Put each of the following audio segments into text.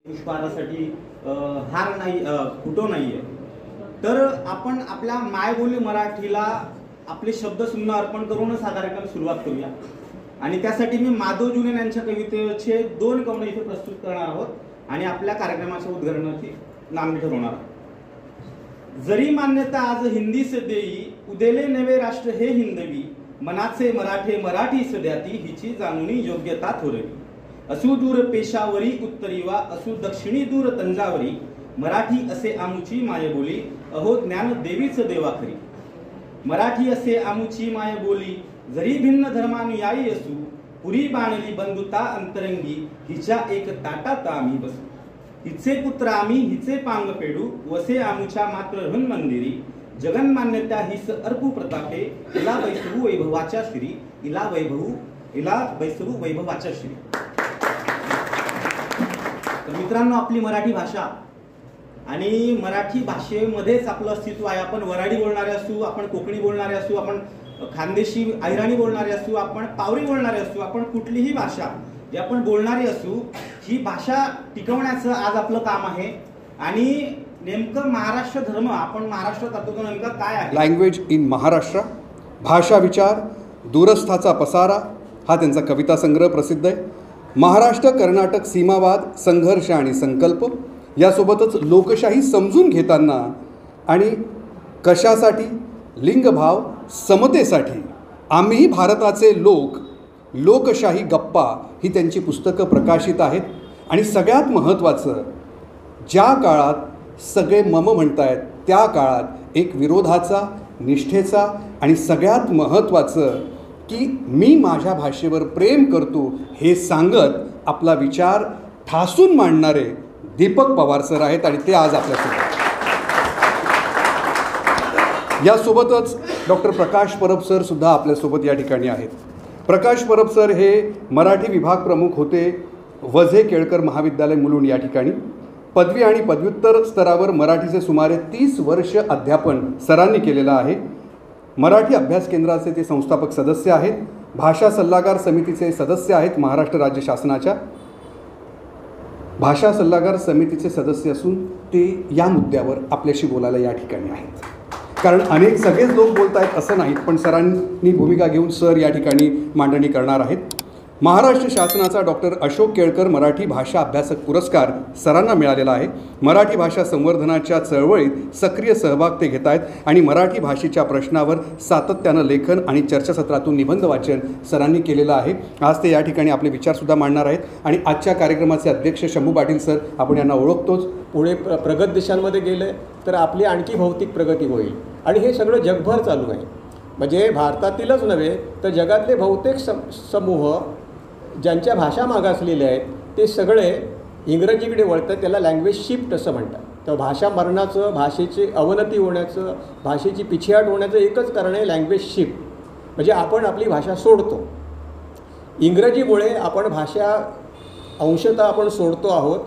पुष्पहारासाठी हार नाही, फोटो नाहीये. तर आपण आपल्या मायबोली मराठीला आपले शब्द सुन्न अर्पण करूनच हा कार्यक्रम सुरुवात करूया. आणि त्यासाठी मी माधव जुनेन यांच्या कवितेचे 2 कवनं इथे प्रस्तुत करणार आहोत आणि आपल्या कार्यक्रमाच्या उद्घाटनाची नांदी ठरवणार आहोत. जरी मान्यता आज हिंदीस देई, उदेले नवे राष्ट्र हे हिंदवी, मनाचे मराठे मराठी सद्याती, हिची जाणुनी योग्यता थोरवी. असू दूर पेशावरी उत्तरीवा, असू दक्षिणी दूर तंजावरी, मराठी असे आमुची मायबोली, अहो ज्ञान देवीच देवाखरी. मराठी असे आमुची मायबोली, जरी भिन्न धर्मानुयायी असू, पुरी बाणली बंधुता अंतरंगी, हिच्या एक ताटात आम्ही बसू. हिचे पुत्र आम्ही हिचे पांग पेडू, वसे आमुच्या मात्र हृन मंदिरी, जगन्मान्यता हिस अर्पू प्रतापे, इला वैसरू वैभवाच्या श्री, इला वैसरू वैभवाच्या श्री. तर मित्रांनो, आपली मराठी भाषा आणि मराठी भाषेमध्येच आपलं अस्तित्व आहे. आपण वराडी बोलणारे असू, आपण कोकणी बोलणारे असू, आपण खानदेशी अहिराणी बोलणारे असू, आपण पावरी बोलणारे असू, आपण कुठलीही भाषा जी आपण बोलणारी असू, ही भाषा टिकवण्याचं आज आपलं काम आहे. आणि नेमकं महाराष्ट्र धर्म, आपण महाराष्ट्रात राहतो तर नेमकं काय आहे? लँग्वेज इन महाराष्ट्र, भाषा विचार, दूरस्थाचा पसारा हा त्यांचा कविता संग्रह प्रसिद्ध आहे. महाराष्ट्र कर्नाटक सीमावाद, संघर्ष आणि संकल्प, यासोबतच लोकशाही समजून घेताना आणि कशासाठी, लिंगभाव समतेसाठी आम्ही भारताचे लोक, लोकशाही गप्पा ही त्यांची पुस्तकं प्रकाशित आहेत. आणि सगळ्यात महत्त्वाचं, ज्या काळात सगळे मम म्हणतायत त्या काळात एक विरोधाचा, निष्ठेचा आणि सगळ्यात महत्त्वाचं की मी माझ्या भाषेवर प्रेम करतो हे सांगत आपला विचार ठासून मांडणारे दीपक पवार सर आहेत आणि ते आज आपल्यासोबत. यासोबतच डॉक्टर प्रकाश परब सर सुद्धा आपल्यासोबत या ठिकाणी आहेत. प्रकाश परब सर हे मराठी विभाग प्रमुख होते वझे केळकर महाविद्यालय मुलुंड या ठिकाणी. पदवी आणि पदव्युत्तर स्तरावर मराठीचे सुमारे 30 वर्ष अध्यापन सरांनी केलेलं आहे. मराठी अभ्यास केंद्राचे ते संस्थापक सदस्य आहेत. भाषा सल्लागार समितीचे सदस्य आहेत महाराष्ट्र राज्य शासनाच्या. भाषा सल्लागार समितीचे सदस्य असून ते या मुद्द्यावर आपल्याशी बोलायला या ठिकाणी आहेत. कारण अनेक सगळेच लोक बोलत आहेत असं नाही, पण सरांनी भूमिका घेऊन सर या ठिकाणी मांडणी करणार आहेत. महाराष्ट्र शासनाचा डॉक्टर अशोक केळकर मराठी भाषा अभ्यासक पुरस्कार सरांना मिळालेला आहे. मराठी भाषा संवर्धनाच्या चळवळीत सक्रिय सहभाग ते घेत आहेत आणि मराठी भाषेच्या प्रश्नावर सातत्यानं लेखन आणि चर्चासत्रातून निबंध वाचन सरांनी केलेलं आहे. आज ते या ठिकाणी आपले विचारसुद्धा मांडणार आहेत. आणि आजच्या कार्यक्रमाचे अध्यक्ष शंभू पाटील सर, आपण यांना ओळखतोच. पुढे प्रगत देशांमध्ये गेले तर आपली आणखी भौतिक प्रगती होईल. आणि हे सगळं जगभर चालू आहे. म्हणजे भारतातीलच नव्हे तर जगातले बहुतेक समूह ज्यांच्या भाषा मागासलेल्या आहेत ते सगळे इंग्रजीकडे वळतात. त्याला लँग्वेज शिफ्ट असं म्हणतात. तर भाषा मरणाचं, भाषेची अवनती होण्याचं, भाषेची पिछेहाट होण्याचं एकच कारण आहे लँग्वेज शिफ्ट. म्हणजे आपण आपली भाषा सोडतो. इंग्रजीमुळे आपण भाषा अंशतः आपण सोडतो आहोत.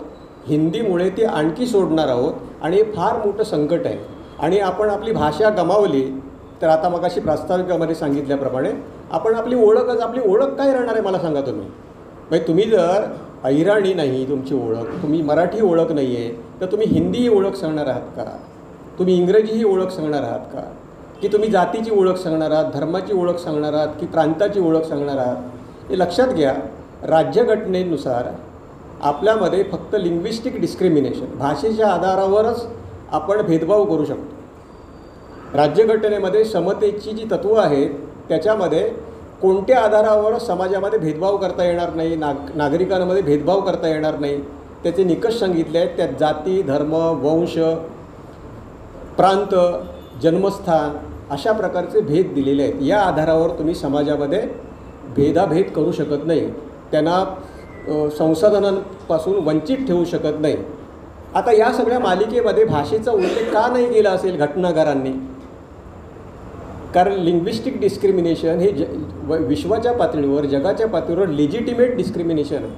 हिंदीमुळे ती आणखी सोडणार आहोत आणि फार मोठं संकट आहे. आणि आपण आपली भाषा गमावली तर आता मगाशी प्रास्ताविकामध्ये सांगितल्याप्रमाणे आपण आपली ओळख काय राहणार आहे मला सांगा तुम्ही. म्हणजे तुम्ही जर अहिराणी नाही तुमची ओळख, तुम्ही मराठी ओळख नाही आहे, तर तुम्ही हिंदी ही ओळख सांगणार आहात का? तुम्ही इंग्रजी ही ओळख सांगणार आहात का? की तुम्ही जातीची ओळख सांगणार आहात, धर्माची ओळख सांगणार आहात, की प्रांताची ओळख सांगणार आहात? हे लक्षात घ्या, राज्यघटनेनुसार आपल्यामध्ये फक्त लिंग्विस्टिक डिस्क्रिमिनेशन, भाषेच्या आधारावरच आपण भेदभाव करू शकतो. राज्यघटनेमध्ये समतेची जी तत्त्वं आहेत त्याच्यामध्ये कोणत्या आधारावर समाजामध्ये भेदभाव करता येणार नाही, नागरिकांमध्ये भेदभाव करता येणार नाही, त्याचे निकष सांगितले आहेत. त्यात जाती, धर्म, वंश, प्रांत, जन्मस्थान अशा प्रकारचे भेद दिलेले आहेत. या आधारावर तुम्ही समाजामध्ये भेदाभेद करू शकत नाही, त्यांना संसाधनांपासून वंचित ठेवू शकत नाही. आता या सगळ्या मालिकेमध्ये भाषेचा उल्लेख का नाही केला असेल घटनाकारांनी? कारण लिंग्विस्टिक डिस्क्रिमिनेशन हे विश्वाच्या पातळीवर, जगाच्या पातळीवर लेजिटिमेट डिस्क्रिमिनेशन आहे.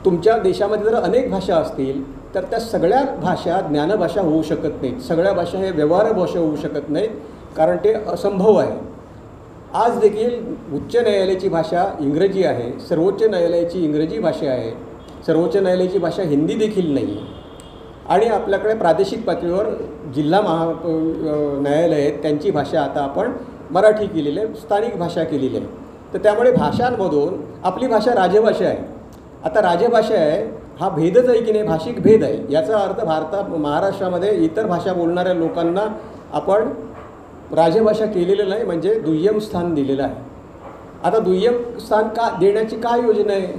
तुमच्या देशामध्ये जर अनेक भाषा असतील तर त्या सगळ्या भाषा ज्ञानभाषा होऊ शकत नाहीत. सगळ्या भाषा हे व्यवहार भाषा होऊ शकत नाहीत, कारण ते असंभव आहे. आज देखील उच्च न्यायालयाची भाषा इंग्रजी आहे, सर्वोच्च न्यायालयाची इंग्रजी भाषा आहे, सर्वोच्च न्यायालयाची भाषा हिंदी देखील नाही आहे. आणि आपल्याकडे प्रादेशिक पातळीवर जिल्हा न्यायालय आहेत, त्यांची भाषा आता आपण मराठी केलेली आहे, स्थानिक भाषा केलेली आहे. तर त्यामुळे भाषांमधून आपली भाषा राजभाषा आहे. आता राजभाषा आहे हा भेदच आहे की नाही, भाषिक भेद आहे. याचा अर्थ महाराष्ट्रामध्ये इतर भाषा बोलणाऱ्या लोकांना आपण राजभाषा केलेलं नाही, म्हणजे दुय्यम स्थान दिलेलं आहे. आता दुय्यम स्थान का देण्याची काय योजना आहे,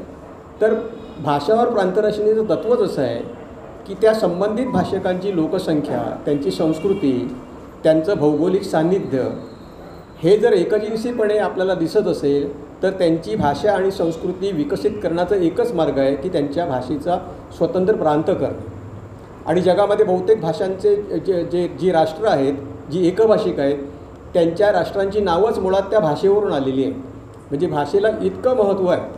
तर भाषावर प्रांतरचनेचं तत्त्वच असं आहे की त्या संबंधित भाषकांची लोकसंख्या, त्यांची संस्कृती, त्यांचं भौगोलिक सान्निध्य हे जर एकजिनसीपणे आपल्याला दिसत असेल तर त्यांची भाषा आणि संस्कृती विकसित करण्याचा एकच मार्ग आहे की त्यांच्या भाषेचा स्वतंत्र प्रांत करणे. आणि जगामध्ये बहुतेक भाषांचे जी राष्ट्र आहेत, जी एकभाषिक आहेत, त्यांच्या राष्ट्रांची नावच मुळात त्या भाषेवरून आलेली आहे. म्हणजे भाषेला इतकं महत्त्व आहे.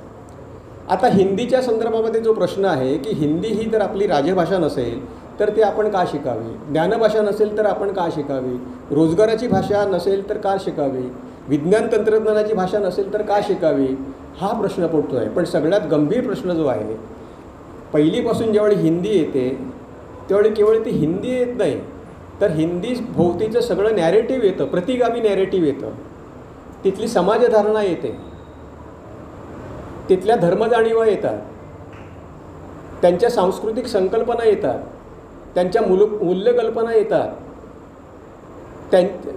आता हिंदीच्या संदर्भामध्ये जो प्रश्न आहे की हिंदी ही जर आपली राजभाषा नसेल तर ती आपण का शिकावी, ज्ञानभाषा नसेल तर आपण का शिकावी, रोजगाराची भाषा नसेल तर का शिकावी, विज्ञान तंत्रज्ञानाची भाषा नसेल तर का शिकावी, हा प्रश्न पडतो आहे. पण सगळ्यात गंभीर प्रश्न जो आहे, पहिलीपासून ज्यावेळी हिंदी येते त्यावेळी केवळ ती हिंदी येत नाही तर हिंदी भोवतीचं सगळं नॅरेटिव्ह येतं, प्रतिगामी नॅरेटिव्ह येतं, तिथली समाजधारणा येते, तिथल्या धर्मजाणीवा येतात, त्यांच्या सांस्कृतिक संकल्पना येतात, त्यांच्या मूल्यकल्पना येतात,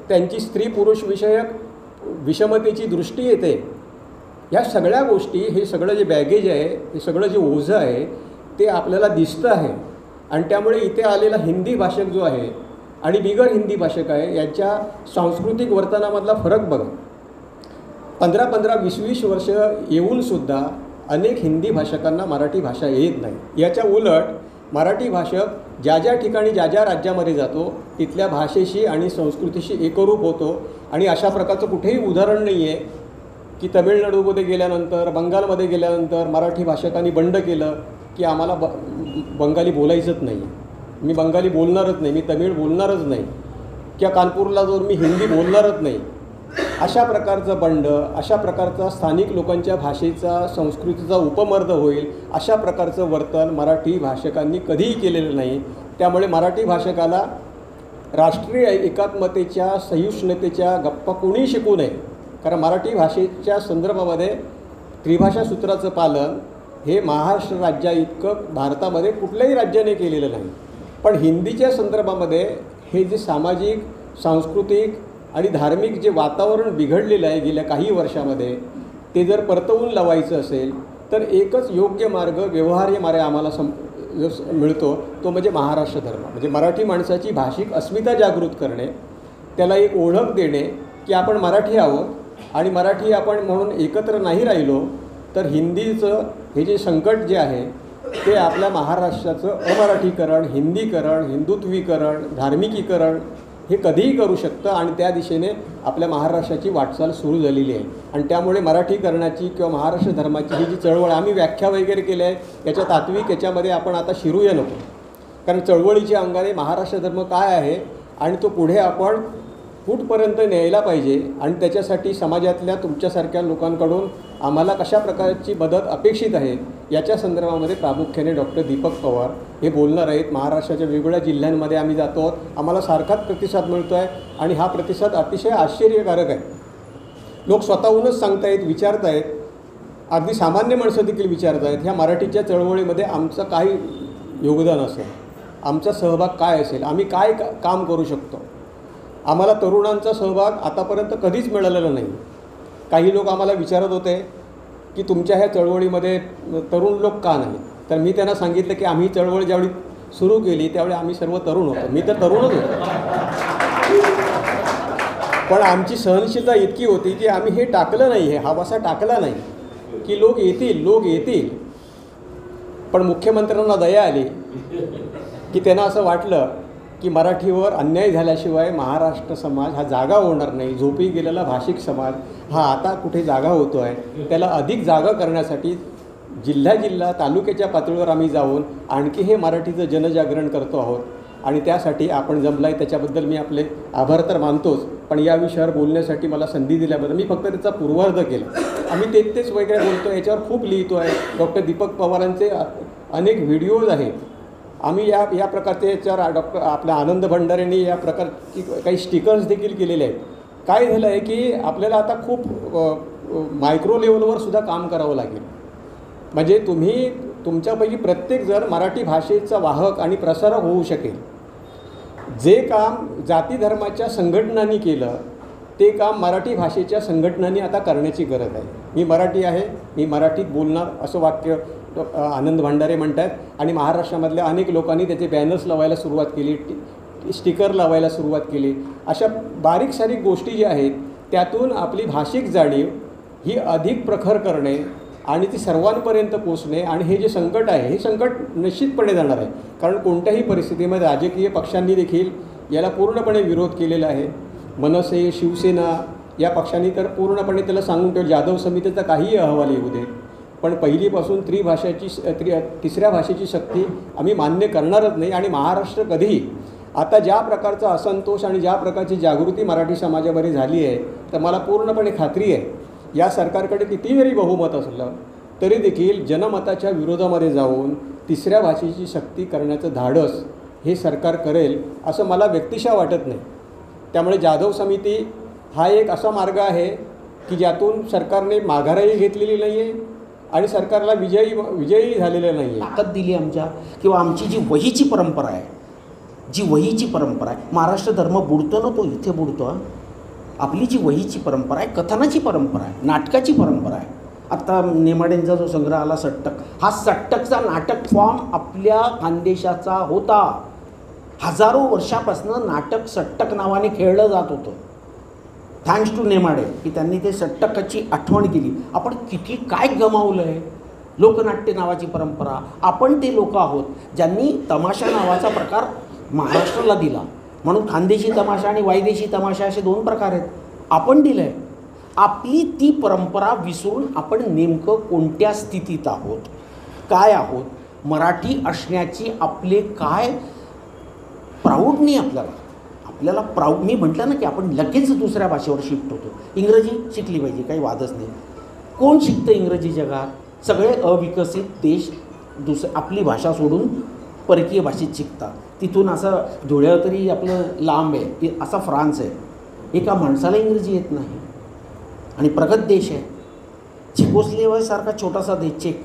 त्यांची स्त्री पुरुष विषयक विषमतेची दृष्टी येते. ह्या सगळ्या गोष्टी, हे सगळं जे बॅगेज आहे, हे सगळं जे ओझं आहे ते आपल्याला दिसतं आहे. आणि त्यामुळे इथे आलेला हिंदी भाषक जो आहे आणि बिगर हिंदी भाषक आहे यांच्या सांस्कृतिक वर्तनामधला फरक बघा. 15-15, 20-20 वर्ष येऊनसुद्धा अनेक हिंदी भाषकांना मराठी भाषा येत नाही. याच्या उलट मराठी भाषक ज्या ज्या ठिकाणी ज्या ज्या राज्यामध्ये जातो तिथल्या भाषेशी आणि संस्कृतीशी एकरूप होतो. आणि अशा प्रकारचं कुठेही उदाहरण नाही आहे की तमिळनाडूमध्ये गेल्यानंतर, बंगालमध्ये गेल्यानंतर मराठी भाषकांनी बंड केलं की आम्हाला बंगाली बोलायचंच नाही, मी बंगाली बोलणारच नाही, मी तमिळ बोलणारच नाही, किंवा कानपूरला जाऊन मी हिंदी बोलणारच नाही. अशा प्रकारचं बंड, अशा प्रकारचा स्थानिक लोकांच्या भाषेचा, संस्कृतीचा उपमर्द होईल, अशा प्रकारचं वर्तन मराठी भाषकांनी कधीही केलेलं नाही. त्यामुळे मराठी भाषकाला राष्ट्रीय एकात्मतेच्या, सहिष्णुतेच्या गप्पा कोणीही शिकू नये. कारण मराठी भाषेच्या संदर्भामध्ये त्रिभाषा सूत्राचं पालन हे महाराष्ट्र राज्याइतकं भारतामध्ये कुठल्याही राज्याने केलेलं नाही. पण हिंदीच्या संदर्भामध्ये हे जे सामाजिक, सांस्कृतिक आणि धार्मिक जे वातावरण बिघडलेलं आहे गेल्या काही वर्षामध्ये, ते जर परतवून लावायचं असेल तर एकच योग्य मार्ग, व्यवहार्य मार्ग आम्हाला मिळतो, तो म्हणजे महाराष्ट्र धर्म. म्हणजे मराठी माणसाची भाषिक अस्मिता जागृत करणे, त्याला एक ओळख देणे की आपण मराठी आहोत आणि मराठी आपण म्हणून एकत्र नाही राहिलो तर हिंदीचं हे जे संकट जे आहे ते आपल्या महाराष्ट्राचं अमराठीकरण, हिंदीकरण, हिंदुत्वीकरण, धार्मिकीकरण हे कधीही करू शकतं. आणि त्या दिशेने आपल्या महाराष्ट्राची वाटचाल सुरू झालेली आहे. आणि त्यामुळे मराठीकरणाची किंवा महाराष्ट्र धर्माची ही जी चळवळ, आम्ही व्याख्या वगैरे केल्या आहे याच्या तात्विक याच्यामध्ये आपण आता शिरूया नको. कारण चळवळीच्या अंगाने महाराष्ट्र धर्म काय आहे आणि तो पुढे आपण कुठपर्यंत न्यायला पाहिजे आणि त्याच्यासाठी समाजातल्या तुमच्यासारख्या लोकांकडून आम्हाला कशा प्रकारची मदत अपेक्षित आहे याच्या संदर्भामध्ये प्रामुख्याने डॉक्टर दीपक पवार हे बोलणार आहेत. महाराष्ट्राच्या वेगवेगळ्या जिल्ह्यांमध्ये आम्ही जातो, आम्हाला सारखाच प्रतिसाद मिळतो आहे आणि हा प्रतिसाद अतिशय आश्चर्यकारक आहे. लोक स्वतःहूनच सांगतायत, विचारतायत, अगदी सामान्य माणसं देखील विचारत आहेत, ह्या मराठीच्या चळवळीमध्ये आमचं काय योगदान असेल, आमचा सहभाग काय असेल, आम्ही काय काम करू शकतो. आम्हाला तरुणांचा सहभाग आतापर्यंत कधीच मिळालेला नाही. काही लोक आम्हाला विचारत होते की तुमच्या ह्या चळवळीमध्ये तरुण लोक का नाही, तर मी त्यांना सांगितलं की आम्ही चळवळ ज्यावेळी सुरू केली त्यावेळी आम्ही सर्व तरुण होतो, मी तर तरुणच होतो. पण आमची सहनशीलता इतकी होती की आम्ही हे टाकलं नाही, हे हावासा टाकला नाही की लोक येतील. पण मुख्यमंत्र्यांना दया आली की त्यांना असं वाटलं की मराठीवर अन्याय झाल्याशिवाय महाराष्ट्र समाज हा जागा होणार नाही. झोपी गेलेला भाषिक समाज हा आता कुठे जागा होतो आहे, त्याला अधिक जागा करण्यासाठी जिल्हा तालुक्याच्या पातळीवर आम्ही जाऊन आणखी हे मराठीचं जनजागरण करतो आहोत. आणि त्यासाठी आपण जमला आहे, त्याच्याबद्दल मी आपले आभार तर मानतोच. पण या विषयावर बोलण्यासाठी मला संधी दिल्याबद्दल मी फक्त त्याचा पूर्वार्ध केला. आम्ही तेच वगैरे बोलतो, याच्यावर खूप लिहितो आहे. डॉक्टर दीपक पवारांचे अनेक व्हिडिओज आहेत. आम्ही या प्रकारचे याच्यावर आपल्या आनंद भंडारेंनी या प्रकारची काही स्टिकर्स देखील केलेले आहेत. काय झालं आहे की आपल्याला आता खूप मायक्रो लेवलवर सुद्धा काम करावं लागेल. म्हणजे तुमच्यापैकी प्रत्येकजण मराठी भाषेचा वाहक आणि प्रसारक होऊ शकेल. जे काम जाती धर्माच्या संघटनांनी केलं ते काम मराठी भाषेच्या संघटनांनी आता करण्याची गरज आहे. मी मराठी आहे, मी मराठीत बोलणार असं वाक्य आनंद भंडारे म्हणतात आणि महाराष्ट्रामधल्या अनेक लोकांनी त्याचे बॅनर्स लावायला सुरुवात केली, स्टिकर लावायला सुरुवात केली. अशा बारीक सारीक गोष्टी ज्या आहेत त्यातून आपली भाषिक जाणीव ही अधिक प्रखर करणे आणि ती सर्वांपर्यंत पोचणे. आणि हे जे संकट आहे हे संकट निश्चितपणे जाणार आहे, कारण कोणत्याही परिस्थितीमध्ये राजकीय पक्षांनी देखील याला पूर्णपणे विरोध केलेला आहे. मनसे, शिवसेना या पक्षांनी तर पूर्णपणे त्याला सांगून ठेवलं जाधव समितीचा काहीही अहवाल येऊ दे, पण पहिलीपासून तिसऱ्या भाषेची सक्ती आम्ही मान्य करणारच नाही. आणि महाराष्ट्र कधीही आता ज्या प्रकारचा असंतोष आणि ज्या प्रकारची जागृती मराठी समाजामध्ये झाली आहे तर मला पूर्णपणे खात्री आहे या सरकारकडे किती जरी बहुमत असलं तरी देखील जनमताच्या विरोधामध्ये जाऊन तिसऱ्या भाषेची सक्ती करण्याचं धाडस हे सरकार करेल असं मला व्यक्तिशः वाटत नाही. त्यामुळे जाधव समिती हा एक असा मार्ग आहे की ज्यातून सरकारने माघारही घेतलेली नाही आहे आणि सरकारला विजयी झालेलं नाही आहे. ताकद दिली आमच्या किंवा आमची जी वहीची परंपरा आहे, जी वहीची परंपरा आहे, महाराष्ट्र धर्म बुडतो ना तो इथे बुडतो. आपली जी वहीची परंपरा आहे, कथनाची परंपरा आहे, नाटकाची परंपरा आहे. आत्ता नेमाडेंचा जो संग्रह आला सट्टक, हा सट्टकचा नाटक फॉर्म आपल्या खानदेशाचा होता. हजारो वर्षापासून नाटक सट्टक नावाने खेळलं जात होतं. थँक्स टू नेमाडे की त्यांनी ते सट्टकाची आठवण केली. आपण किती काय गमावलं आहे. लोकनाट्य नावाची परंपरा, आपण ते लोक आहोत ज्यांनी तमाशा नावाचा प्रकार महाराष्ट्राला दिला. म्हणून खानदेशी तमाशा आणि वायदेशी तमाशा असे दोन प्रकार आहेत, आपण दिलं आहे. आपली ती परंपरा विसरून आपण नेमकं कोणत्या स्थितीत आहोत, काय आहोत, मराठी असण्याची आपले काय प्राऊड नाही आपल्याला मी म्हटलं ना की आपण लगेच दुसऱ्या भाषेवर शिफ्ट होतो. इंग्रजी शिकली पाहिजे, काही वादच नाही. कोण शिकतं इंग्रजी जगात? सगळे अविकसित देश आपली भाषा सोडून परकीय भाषेत शिकतात. तिथून असं धुळ्यावर तरी आपलं लांब आहे, असा फ्रान्स आहे. एका माणसाला इंग्रजी येत नाही आणि प्रगत देश आहे. चेकोस्लोवाकियासारखा छोटासा देश चेक,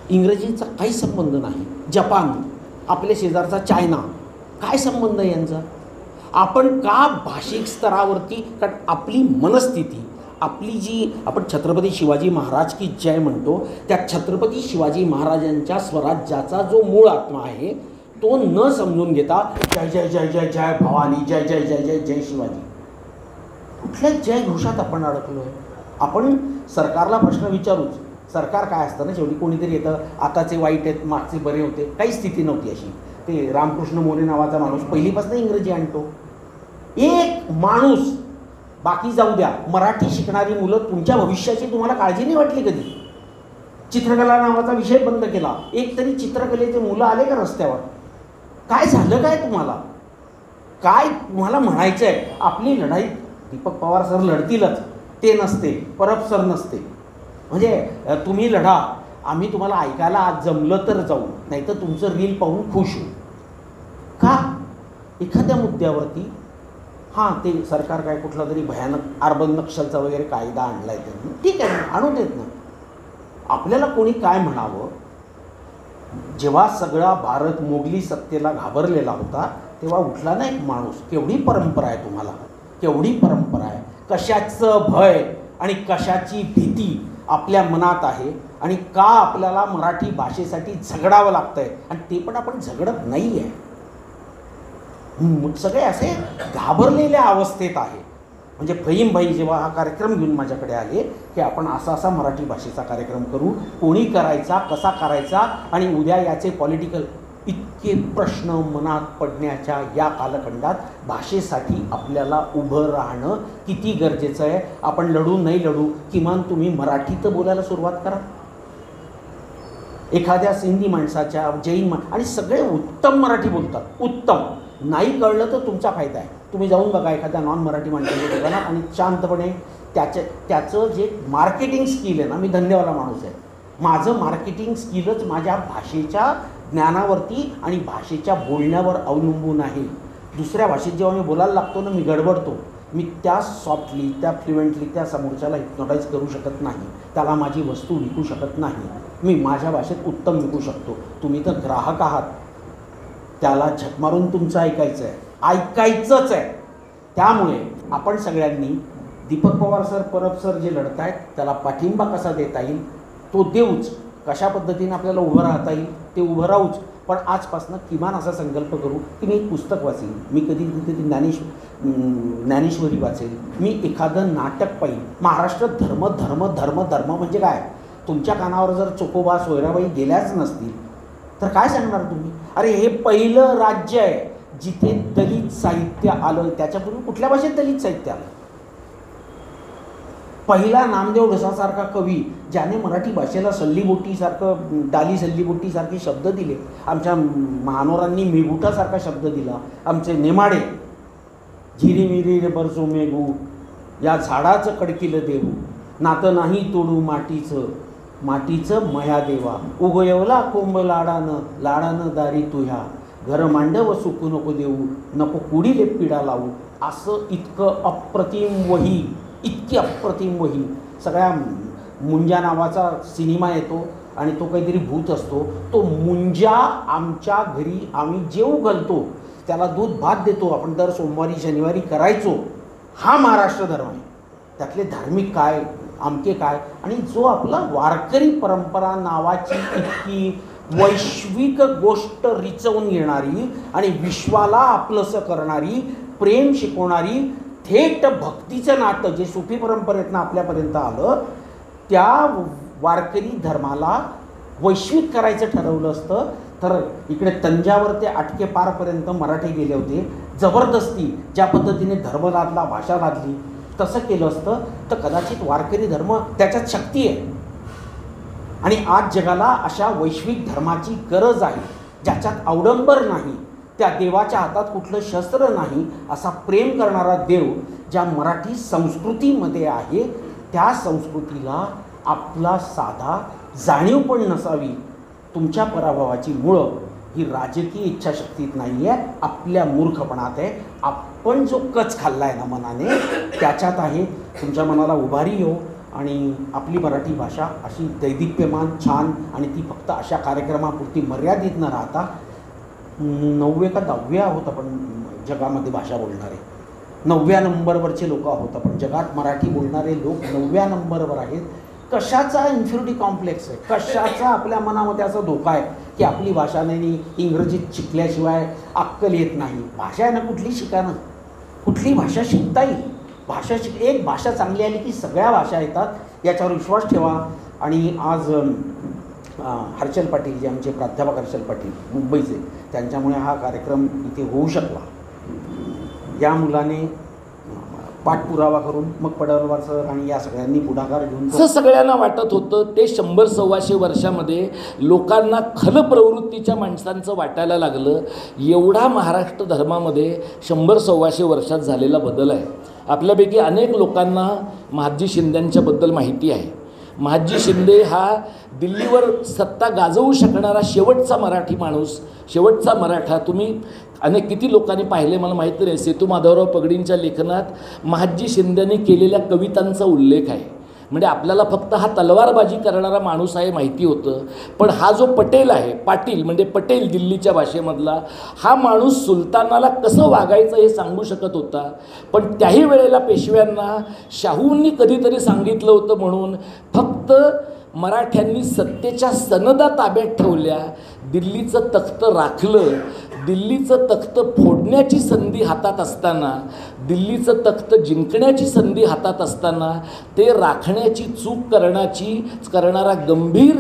इंग्रजीचा काही संबंध नाही. जपान, आपल्या शेजारचा चायना, काय संबंध आहे यांचा? आपण का भाषिक स्तरावरती, कारण आपली मनस्थिती, आपली जी आपण छत्रपती शिवाजी महाराज की जय म्हणतो, त्या छत्रपती शिवाजी महाराजांच्या स्वराज्याचा जो मूळ आत्मा आहे तो न समजून घेता जय जय जय जय जय भवानी, जय जय जय जय जय शिवाजी, कुठल्या जय घोषात आपण अडकलो आहे. आपण सरकारला प्रश्न विचारूच. सरकार काय असतं ना, शेवटी कोणीतरी येतं, आताचे वाईट आहेत, मागचे बरे होते, काही स्थिती नव्हती अशी. ते रामकृष्ण मोरे नावाचा माणूस पहिलीपासून इंग्रजी आणतो. एक माणूस, बाकी जाऊ द्या, मराठी शिकणारी मुलं, तुमच्या भविष्याची तुम्हाला काळजी नाही वाटली कधी? चित्रकला नावाचा विषय बंद केला, एक तरी चित्रकलेचे मुलं आले का रस्त्यावर? काय झालं काय तुम्हाला? काय तुम्हाला म्हणायचं आहे? आपली लढाई दीपक पवार सर लढतीलच, ते नसते, परब सर नसते. म्हणजे तुम्ही लढा, आम्ही तुम्हाला ऐकायला आज जमलं तर जाऊ, नाही तर तुमचं रील पाहून खुश होऊ. का? एखाद्या मुद्द्यावरती हां ते सरकार काय कुठला तरी भयानक अर्बन नक्षलचा वगैरे कायदा आणला आहे त्यांनी, ठीक आहे, आणू देत ना. आपल्याला कोणी काय म्हणावं? जेव्हा सगळा भारत मोगली सत्तेला घाबरलेला होता तेव्हा उठला ना एक माणूस. केवढी परंपरा आहे तुम्हाला, केवढी परंपरा आहे. कशाचं भय आणि कशाची भीती आपल्या मनात आहे आणि का आपल्याला मराठी भाषेसाठी झगडावं लागतं आहे, आणि ते पण आपण झगडत नाही आहे. सगळे असे घाबरलेल्या अवस्थेत आहे. म्हणजे फहीमभाई जेव्हा हा कार्यक्रम घेऊन माझ्याकडे आले की आपण असा मराठी भाषेचा कार्यक्रम करू, कोणी करायचा, कसा करायचा, आणि उद्या याचे पॉलिटिकल इतके प्रश्न मनात पडण्याच्या या कालखंडात भाषेसाठी आपल्याला उभं राहणं किती गरजेचं आहे. आपण लढू नाही लढू, किमान तुम्ही मराठीत बोलायला सुरुवात करा. एखाद्या सिंधी माणसाच्या, जैन आणि सगळे उत्तम मराठी बोलतात, उत्तम. नाही कळलं तर तुमचा फायदा आहे. तुम्ही जाऊन बघा एखाद्या नॉन मराठी माणसाच्या दुकानात आणि शांतपणे त्याचं जे मार्केटिंग स्किल आहे ना, मी धंदेवाला माणूस आहे, माझं मार्केटिंग स्किलच माझ्या भाषेच्या ज्ञानावरती आणि भाषेच्या बोलण्यावर अवलंबून आहे. दुसऱ्या भाषेत जेव्हा मी बोलायला लागतो ना, मी गडबडतो. मी त्या सॉफ्टली, त्या फ्लुएंटली त्या समोरच्याला हिप्नोटाईज करू शकत नाही, त्याला माझी वस्तू विकू शकत नाही. मी माझ्या भाषेत उत्तम विकू शकतो. तुम्ही तर ग्राहक आहात, त्याला झक मारून तुमचं ऐकायचं आहे, ऐकायचंच आहे. त्यामुळे आपण सगळ्यांनी दीपक पवार सर, परब सर जे लढत आहेत त्याला पाठिंबा कसा देता येईल तो देऊच, कशा पद्धतीने आपल्याला उभं राहता येईल ते उभं राहूच. पण आजपासून किमान असा संकल्प करू की मी एक पुस्तक वाचेन, मी कधी ज्ञानेश्वरी वाचेल, मी एखादं नाटक पाहिल. महाराष्ट्र धर्म धर्म धर्म धर्म म्हणजे काय? तुमच्या कानावर जर चोकोबा सोयराबाई गेल्याच नसतील तर काय सांगणार तुम्ही? अरे हे पहिलं राज्य आहे जिथे दलित साहित्य आलं. त्याच्यापूर्वी कुठल्या भाषेत दलित साहित्य आलं? पहिला नामदेव ढसासारखा कवी ज्याने मराठी भाषेला सल्लीबोटीसारखं, डाली सल्लीबोटीसारखे शब्द दिले. आमच्या महानोरांनी मेघुटासारखा शब्द दिला. आमचे नेमाडे झिरी मिरी रे बरसो मेघू, या झाडाचं कडकिलं देऊ, नातं नाही तोडू मातीचं, मातीचं मया देवा, उगयवला कोंब लाडानं, लाडानं दारी तुह्या, घर मांडव सुकू नको देऊ, नको कुडीले पिडा लावू. असं इतकं अप्रतिम वही, इतकी अप्रतिम वही. सगळ्या मुंजा नावाचा सिनेमा येतो आणि तो काहीतरी भूत असतो. तो मुंजा आमच्या घरी आम्ही जेवू घालतो, त्याला दूध भात देतो आपण, दर सोमवारी शनिवारी करायचो. हा महाराष्ट्र धर्म आहे. त्यातले धार्मिक काय, आमके काय, आणि जो आपला वारकरी परंपरा नावाची इतकी वैश्विक गोष्ट रिचवून घेणारी आणि विश्वाला आपलंसं करणारी, प्रेम शिकवणारी, थेट भक्तीचं नातं जे सुफी परंपरेतनं आपल्यापर्यंत आलं, त्या वारकरी धर्माला वैश्विक करायचं ठरवलं असतं तर इकडे तंजावर ते आटके पारपर्यंत मराठी गेले होते. जबरदस्ती ज्या पद्धतीने धर्म लादला, भाषा लादली, तसं केलं असतं तर कदाचित वारकरी धर्म त्याच्यात शक्ती आहे. आणि आज जगाला अशा वैश्विक धर्माची गरज आहे ज्याच्यात अवडंबर नाही, त्या देवाच्या हातात कुठलं शस्त्र नाही, असा प्रेम करणारा देव ज्या मराठी संस्कृतीमध्ये आहे, त्या संस्कृतीला आपला साधा जाणीव पण नसावी. तुमच्या पराभवाची मुळं ही राजकीय इच्छाशक्तीत नाही आहे, आपल्या मूर्खपणात आहे. आपण जो कच खाल्ला आहे ना मनाने, त्याच्यात आहे. तुमच्या मनाला उभारी येऊ आणि आपली मराठी भाषा अशी दैदिप्यमान, छान, आणि ती फक्त अशा कार्यक्रमापुरती मर्यादित न राहता 9व्या का 10व्या आहोत आपण जगामध्ये भाषा बोलणारे, 9व्या नंबरवरचे लोक आहोत आपण. जगात मराठी बोलणारे लोक 9व्या नंबरवर आहेत. कशाचा इन्फिरिटी कॉम्प्लेक्स आहे, कशाचा आपल्या मनामध्ये असा धोका आहे की आपली भाषा नाही, इंग्रजीत शिकल्याशिवाय अक्कल येत नाही. भाषा आहे ना, कुठली शिका ना, कुठली भाषा शिकता येईल. भाषा एक भाषा चांगली आली की सगळ्या भाषा येतात, याच्यावर विश्वास ठेवा. आणि आज हर्षल पाटील, जे आमचे प्राध्यापक हर्षल पाटील मुंबईचे, त्यांच्यामुळे हा कार्यक्रम इथे होऊ शकला. या मुलाने पाठपुरावा करून मग पडवलवार सर आणि या सगळ्यांनी पुढाकार घेऊन, असं सगळ्यांना वाटत होतं ते 100-125 वर्षामध्ये लोकांना खल प्रवृत्तीच्या माणसांचं वाटायला लागलं. एवढा महाराष्ट्र धर्मामध्ये 100-125 वर्षात झालेला बदल आहे. आपल्यापैकी अनेक लोकांना महादजी शिंद्यांच्याबद्दल माहिती आहे. महादजी शिंदे हा दिल्लीवर सत्ता गाजवू शकणारा शेवटचा मराठी माणूस, शेवटचा मराठा. तुम्ही अनेक किती लोकांनी पाहिले मला माहीत नाही, सेतू माधवराव पगडींच्या लेखनात महादजी शिंद्यांनी केलेल्या कवितांचा उल्लेख आहे. म्हणजे आपल्याला फक्त हा तलवारबाजी करणारा माणूस आहे माहिती होतं, पण हा जो पटेल आहे, पाटील म्हणजे पटेल दिल्लीच्या भाषेमधला, हा माणूस सुलतानाला कसं वागायचं हे सांगू शकत होता. पण त्याही वेळेला पेशव्यांना शाहूंनी कधीतरी सांगितलं होतं म्हणून फक्त मराठ्यांनी सत्तेच्या सनदा ताब्यात ठेवल्या, दिल्लीचं तख्त राखलं. दिल्लीचं तख्त फोडण्याची संधी हातात असताना, दिल्लीचं तख्त जिंकण्याची संधी हातात असताना ते राखण्याची चूक करणारा गंभीर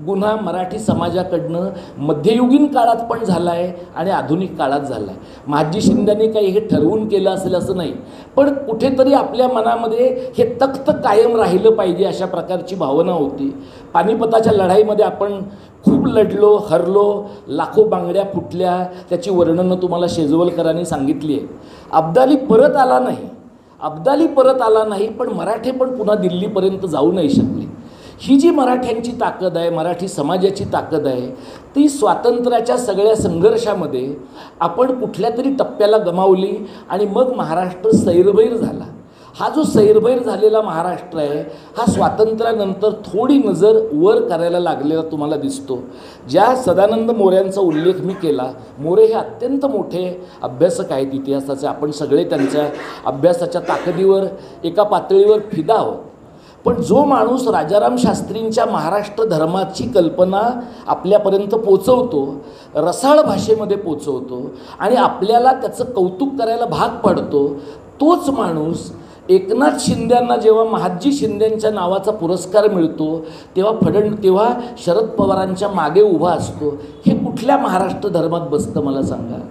गुन्हा मराठी समाजाकडनं मध्ययुगीन काळात पण झाला आहे आणि आधुनिक काळात झाला आहे. महादजी शिंद्यांनी काही हे ठरवून केलं असेल असं नाही, पण कुठेतरी आपल्या मनामध्ये हे तख्त कायम राहिलं पाहिजे अशा प्रकारची भावना होती. पानिपताच्या लढाईमध्ये आपण खूप लढलो, हरलो, लाखो बांगड्या फुटल्या, त्याची वर्णनं तुम्हाला शेजवलकरांनी सांगितली आहे. अब्दाली परत आला नाही, पण मराठे पण पुन्हा दिल्लीपर्यंत जाऊ नाही शकले. ही जी मराठ्यांची ताकद आहे, मराठी समाजाची ताकद आहे, ती स्वातंत्र्याच्या सगळ्या संघर्षामध्ये आपण कुठल्या तरी टप्प्याला गमावली आणि मग महाराष्ट्र सैरभैर झाला. हा जो सैरभैर झालेला महाराष्ट्र आहे हा स्वातंत्र्यानंतर थोडी नजर वर करायला लागलेला तुम्हाला दिसतो. ज्या सदानंद मोऱ्यांचा उल्लेख मी केला, मोरे हे अत्यंत मोठे अभ्यासक आहेत इतिहासाचे. आपण सगळे त्यांच्या अभ्यासाच्या ताकदीवर एका पातळीवर फिदा आहोत. पण जो माणूस राजाराम शास्त्रींच्या महाराष्ट्र धर्माची कल्पना आपल्यापर्यंत पोचवतो, रसाळ भाषेमध्ये पोचवतो आणि आपल्याला त्याचं कौतुक करायला भाग पाडतो, तोच माणूस एकनाथ शिंद्यांना जेव्हा महादजी शिंदेंच्या नावाचा पुरस्कार मिळतो तेव्हा शरद पवारांच्या मागे उभा असतो. हे कुठल्या महाराष्ट्र धर्मात बसतं मला सांगा?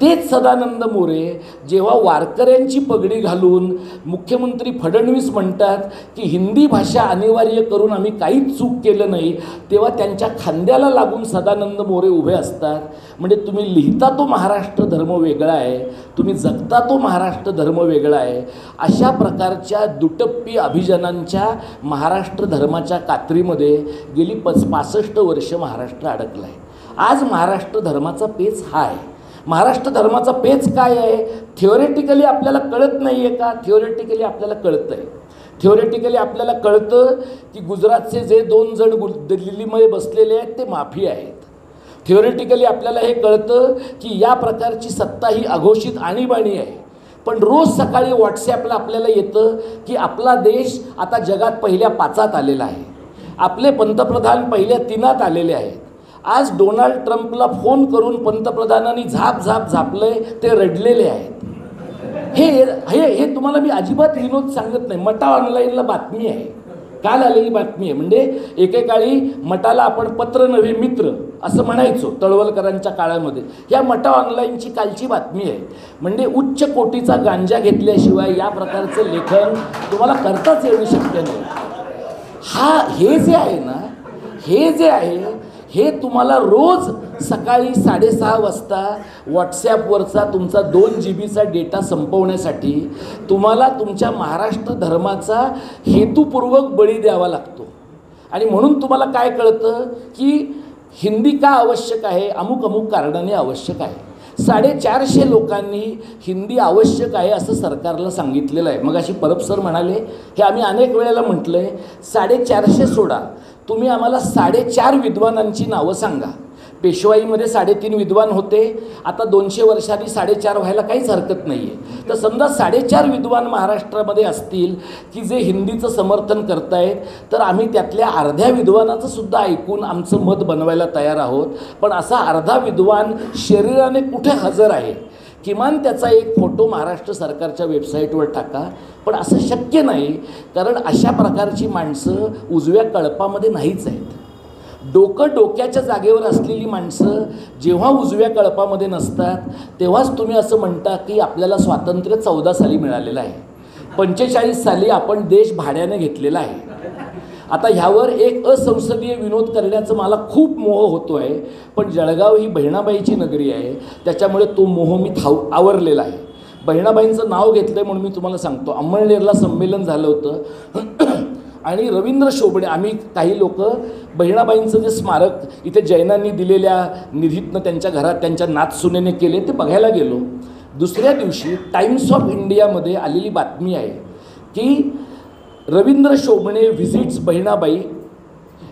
तेच सदानंद मोरे जेव्हा वारकऱ्यांची पगडी घालून मुख्यमंत्री फडणवीस म्हणतात की हिंदी भाषा अनिवार्य करून आम्ही काहीच चूक केलं नाही, तेव्हा त्यांच्या खांद्याला लागून सदानंद मोरे उभे असतात. म्हणजे तुम्ही लिहिता तो महाराष्ट्र धर्म वेगळा आहे, तुम्ही जगता तो महाराष्ट्र धर्म वेगळा आहे. अशा प्रकारच्या दुटप्पी अभिजनांच्या महाराष्ट्र धर्माच्या कात्रीमध्ये गेली 65 वर्ष महाराष्ट्र अडकलं आहे. आज महाराष्ट्र धर्माचा पेच हा आहे. महाराष्ट्र धर्माचा पेच काय आहे? थिओरेटिकली आपल्याला कळत नाही आहे का? थिओरेटिकली आपल्याला कळतं आहे. थिओरेटिकली आपल्याला कळतं की गुजरातचे जे 2 जण दिल्लीमध्ये बसलेले आहेत ते माफी आहेत. थिओरेटिकली आपल्याला हे कळतं की या प्रकारची सत्ता ही अघोषित आणीबाणी आहे. पण रोज सकाळी व्हॉट्सॲपला आपल्याला येतं की आपला देश आता जगात पहिल्या 5 आलेला आहे, आपले पंतप्रधान पहिल्या 3 आलेले आहेत. आज डोनाल्ड ट्रम्पला फोन करून पंतप्रधानांनी झापलंय, ते रडलेले आहेत. हे हे हे तुम्हाला मी अजिबात विनोद सांगत नाही. मटा ऑनलाईनला बातमी आहे, काल आलेली बातमी आहे. म्हणजे एकेकाळी मटाला आपण पत्र नव्हे मित्र असं म्हणायचो तळवलकरांच्या काळामध्ये. या मटा ऑनलाईनची कालची बातमी आहे. म्हणजे उच्च कोटीचा गांजा घेतल्याशिवाय या प्रकारचं लेखन तुम्हाला करताच येणं शक्य नाही. हे जे आहे हे तुम्हाला रोज सकाळी 6:30 वाजता व्हॉट्सॲपवरचा तुमचा 2 GB डेटा संपवण्यासाठी तुम्हाला तुमच्या महाराष्ट्र धर्माचा हेतुपूर्वक बळी द्यावा लागतो. आणि म्हणून तुम्हाला काय कळतं की हिंदी का आवश्यक आहे? अमुक कारणाने आवश्यक आहे. 450 लोकांनी हिंदी आवश्यक आहे असं सरकारला सांगितलेलं आहे. मग अशी परब सर म्हणाले, हे आम्ही अनेक वेळेला म्हटलं आहे, 450 सोडा, तुम्ही आम्हाला 4.5 विद्वानांची नावं सांगा. पेशवाईमध्ये 3.5 विद्वान होते, आता 200 वर्षांनी 4.5 व्हायला काहीच हरकत नाही आहे. तर समजा 4.5 विद्वान महाराष्ट्रामध्ये असतील की जे हिंदीचं समर्थन करतायत, तर आम्ही त्यातल्या अर्ध्या विद्वानाचं सुद्धा ऐकून आमचं मत बनवायला तयार आहोत. पण असा अर्धा विद्वान शरीराने कुठे हजर आहे? किमान त्याचा एक फोटो महाराष्ट्र सरकारच्या वेबसाईटवर टाका. पण असं शक्य नाही, कारण अशा प्रकारची माणसं उजव्या कळपामध्ये नाहीच आहेत. डोक्याच्या जागेवर असलेली माणसं जेव्हा उजव्या कळपामध्ये नसतात तेव्हाच तुम्ही असं म्हणता की आपल्याला स्वातंत्र्य 14 साली मिळालेलं आहे, 45 साली आपण देश भाड्याने घेतलेला आहे. आता ह्यावर एक असंसदीय विनोद करण्याचं मला खूप मोह होतो आहे, पण जळगाव ही बहिणाबाईची नगरी आहे, त्याच्यामुळे तो मोह मी आवरलेला आहे. बहिणाबाईंचं नाव घेतलं आहे म्हणून मी तुम्हाला सांगतो. अंमळनेरला संमेलन झालं होतं आणि रवींद्र शोभणे, आम्ही काही लोक बहिणाबाईंचं जे स्मारक इथे जैनांनी दिलेल्या निधीतनं त्यांच्या घरात त्यांच्या नातसुनेने केले ते बघायला गेलो. दुसऱ्या दिवशी टाइम्स ऑफ इंडियामध्ये आलेली बातमी आहे की Ravindra Shobhane visits Bahinabai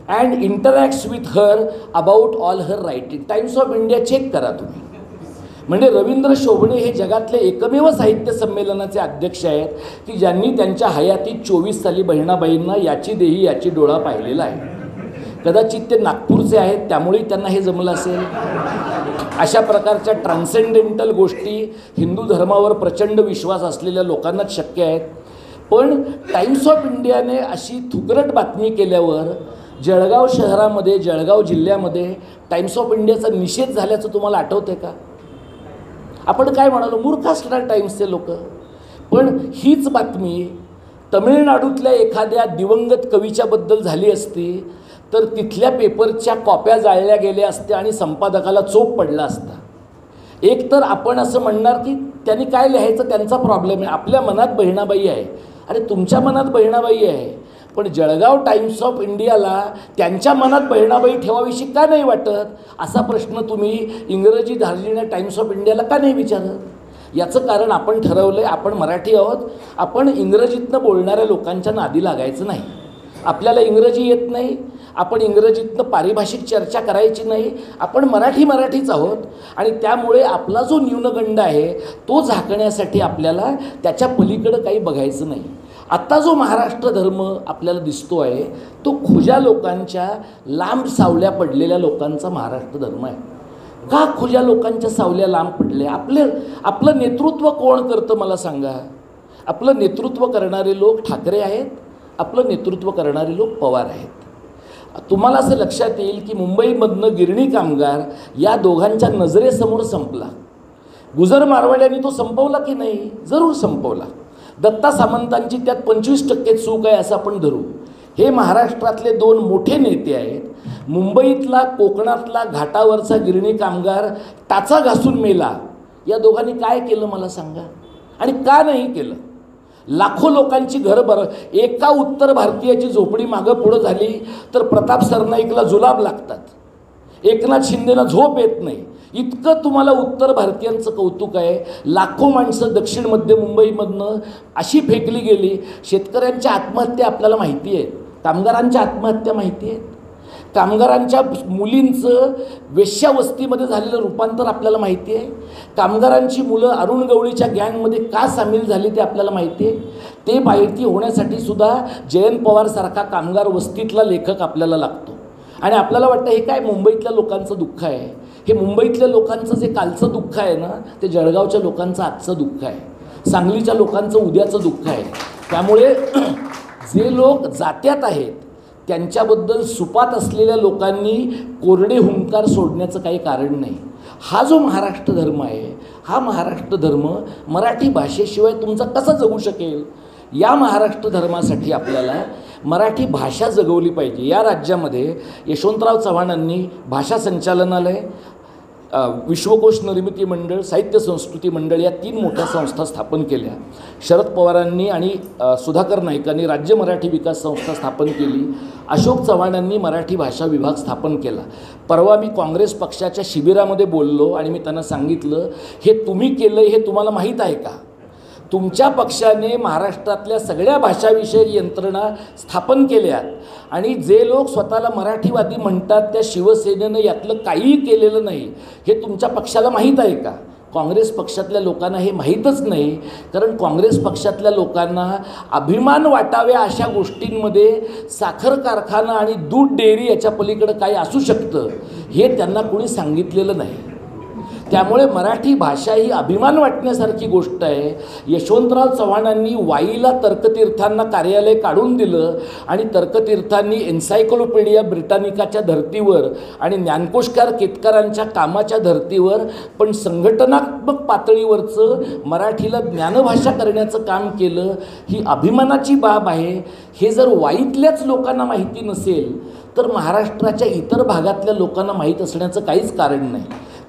and interacts with her about all her writing. Times of India check करा तुम्ही. म्हणजे रवींद्र शोभणे हे जगातले एकमेव साहित्य संमेलनाचे अध्यक्ष आहेत की ज्यांनी त्यांच्या हयातीत 24 साली बहिणाबाईंना याची देही याची डोळा पाहिलेला आहे. कदाचित ते नागपूरचे आहेत त्यामुळे त्यांना हे जमलं असेल. अशा प्रकारच्या ट्रान्सेंडेंटल गोष्टी हिंदू धर्मावर प्रचंड विश्वास असलेल्या लोकांनाच शक्य आहेत. पण टाइम्स ऑफ इंडियाने अशी थुकरट बातमी केल्यावर जळगाव शहरामध्ये, जळगाव जिल्ह्यामध्ये टाइम्स ऑफ इंडियाचा निषेध झाल्याचं तुम्हाला आठवतंय का? आपण काय म्हणालो, मूर्ख असणार टाइम्सचे लोक. पण हीच बातमी तमिळनाडूतल्या एखाद्या दिवंगत कवीच्याबद्दल झाली असती तर तिथल्या पेपरच्या कॉप्या जाळल्या गेल्या असत्या आणि संपादकाला चोप पडला असता. एक तर आपण असं म्हणणार की त्यांनी काय लिहायचं, त्यांचा प्रॉब्लेम आहे. आपल्या मनात बहिणाबाई आहे. अरे तुमच्या मनात बहिणाबाई आहे, पण जळगाव टाइम्स ऑफ इंडियाला त्यांच्या मनात बहिणाबाई ठेवावीशी का नाही वाटत, असा प्रश्न तुम्ही इंग्रजी धार्जिण्या टाइम्स ऑफ इंडियाला का नाही विचारत? याचं कारण आपण ठरवलं आहे, आपण मराठी आहोत, आपण इंग्रजीतनं बोलणाऱ्या लोकांच्या नादी लागायचं नाही. आपल्याला इंग्रजी येत नाही, आपण इंग्रजीतनं पारिभाषिक चर्चा करायची नाही, आपण मराठीच आहोत. आणि त्यामुळे आपला जो न्यूनगंड आहे तो झाकण्यासाठी आपल्याला त्याच्या पलीकडं काही बघायचं नाही. आत्ता जो महाराष्ट्र धर्म आपल्याला दिसतो आहे तो खुजा लोकांच्या, लांब सावल्या पडलेल्या लोकांचा महाराष्ट्र धर्म आहे. का खुजा लोकांच्या सावल्या लांब पडल्या? आपलं नेतृत्व कोण करतं मला सांगा? आपलं नेतृत्व करणारे लोक ठाकरे आहेत, आपलं नेतृत्व करणारे लोक पवार आहेत. तुम्हाला असं लक्षात येईल की मुंबईमधनं गिरणी कामगार या दोघांच्या नजरेसमोर संपला. गुजर मारवाड्यांनी तो संपवला की नाही? जरूर संपवला. दत्ता सामंतांची त्यात 25% चूक आहे असं आपण धरू. हे महाराष्ट्रातले दोन मोठे नेते आहेत. मुंबईतला, कोकणातला, घाटावरचा गिरणी कामगार टाचा घासून मेला. या दोघांनी काय केलं मला सांगा? आणि का नाही केलं? लाखो लोकांची घरं एका उत्तर भारतीयाची झोपडी मागं पुढं झाली तर प्रताप सरनाईकला जुलाब लागतात, एकनाथ शिंदेला झोप येत नाही. इतकं तुम्हाला उत्तर भारतीयांचं कौतुक आहे. लाखो माणसं दक्षिण मध्य मुंबईमधनं अशी फेकली गेली. शेतकऱ्यांच्या आत्महत्या आपल्याला माहिती आहेत, कामगारांच्या आत्महत्या माहिती आहेत, कामगारांच्या मुलींचं वेश्यावस्तीमध्ये झालेलं रूपांतर आपल्याला माहिती आहे, कामगारांची मुलं अरुण गवळीच्या गँगमध्ये का सामील झाली ते आपल्याला माहिती आहे. ते माहिती होण्यासाठी सुद्धा जयंत पवारसारखा कामगार वस्तीतला लेखक आपल्याला लागतो. आणि आपल्याला वाटतं हे काय मुंबईतल्या लोकांचं दुःख आहे. हे मुंबईतल्या लोकांचं जे कालचं दुःख आहे ना, ते जळगावच्या लोकांचं आजचं दुःख आहे, सांगलीच्या लोकांचं उद्याचं दुःख आहे. त्यामुळे जे लोक जात्यात आहेत त्यांच्याबद्दल सुपात असलेल्या लोकांनी कोरडे हुंकार सोडण्याचं काही कारण नाही. हा जो महाराष्ट्र धर्म आहे, हा महाराष्ट्र धर्म मराठी भाषेशिवाय तुमचा कसा जगू शकेल? या महाराष्ट्र धर्मासाठी आपल्याला मराठी भाषा जगवली पाहिजे. या राज्यामध्ये यशवंतराव चव्हाणांनी भाषा संचालनालय, विश्वकोश निर्मिती मंडळ, साहित्य संस्कृती मंडळ या 3 मोठ्या संस्था स्थापन केल्या. शरद पवारांनी आणि सुधाकर नाईकांनी राज्य मराठी विकास संस्था स्थापन केली. अशोक चव्हाणांनी मराठी भाषा विभाग स्थापन केला. परवा मी काँग्रेस पक्षाच्या शिबिरामध्ये बोललो आणि मी त्यांना सांगितलं, हे तुम्ही केलं हे तुम्हाला माहीत आहे का? तुमच्या पक्षाने महाराष्ट्रातल्या सगळ्या भाषाविषयक यंत्रणा स्थापन केल्यात आणि जे लोक स्वतःला मराठीवादी म्हणतात त्या शिवसेनेनं यातलं काहीही केलेलं नाही हे तुमच्या पक्षाला माहीत आहे का? काँग्रेस पक्षातल्या लोकांना हे माहीतच नाही. कारण काँग्रेस पक्षातल्या लोकांना अभिमान वाटाव्या अशा गोष्टींमध्ये साखर कारखाना आणि दूध डेअरी याच्या पलीकडं काय असू शकतं हे त्यांना कोणी सांगितलेलं नाही. त्यामुळे मराठी भाषा ही अभिमान वाटण्यासारखी गोष्ट आहे. यशवंतराव चव्हाणांनी वाईला तर्कतीर्थांना कार्यालय काढून दिलं आणि तर्कतीर्थांनी एन्सायक्लोपीडिया ब्रिटानिकाच्या धर्तीवर आणि ज्ञानकोशकार केतकरांच्या कामाच्या धर्तीवर पण संघटनात्मक पातळीवरचं मराठीला ज्ञानभाषा करण्याचं काम केलं. ही अभिमानाची बाब आहे. हे जर वाईतल्याच लोकांना माहिती नसेल तर महाराष्ट्राच्या इतर भागातल्या लोकांना माहीत असण्याचं काहीच कारण नाही.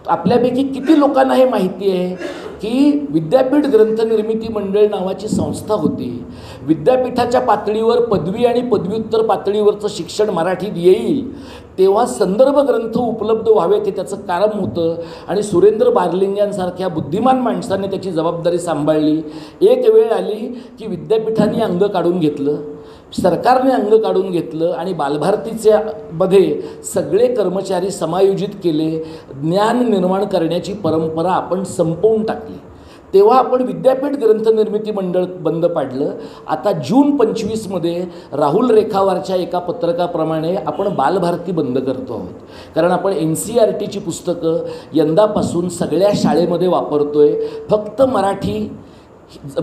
आपल्यापैकी किती लोकांना हे माहिती आहे की विद्यापीठ ग्रंथनिर्मिती मंडळ नावाची संस्था होती. विद्यापीठाच्या पातळीवर पदवी आणि पदव्युत्तर पातळीवरचं शिक्षण मराठीत येईल तेव्हा संदर्भ ग्रंथ उपलब्ध व्हावेत हे त्याचं कारण होतं. आणि सुरेंद्र बारलिंग्यांसारख्या बुद्धिमान माणसाने त्याची जबाबदारी सांभाळली. एक वेळ आली की विद्यापीठाने अंग काढून घेतलं, सरकारने अंग काढून घेतलं आणि बालभारतीच्या मध्ये सगळे कर्मचारी समायोजित केले. ज्ञान निर्माण करण्याची परंपरा आपण संपवून टाकली. तेव्हा आपण विद्यापीठ ग्रंथनिर्मिती मंडळ बंद पाडलं. आता जून 25मध्ये राहुल रेखावारच्या एका पत्रकाप्रमाणे आपण बालभारती बंद करतो आहोत. कारण आपण NCERTची पुस्तकं यंदापासून सगळ्या शाळेमध्ये वापरतोय. फक्त मराठी,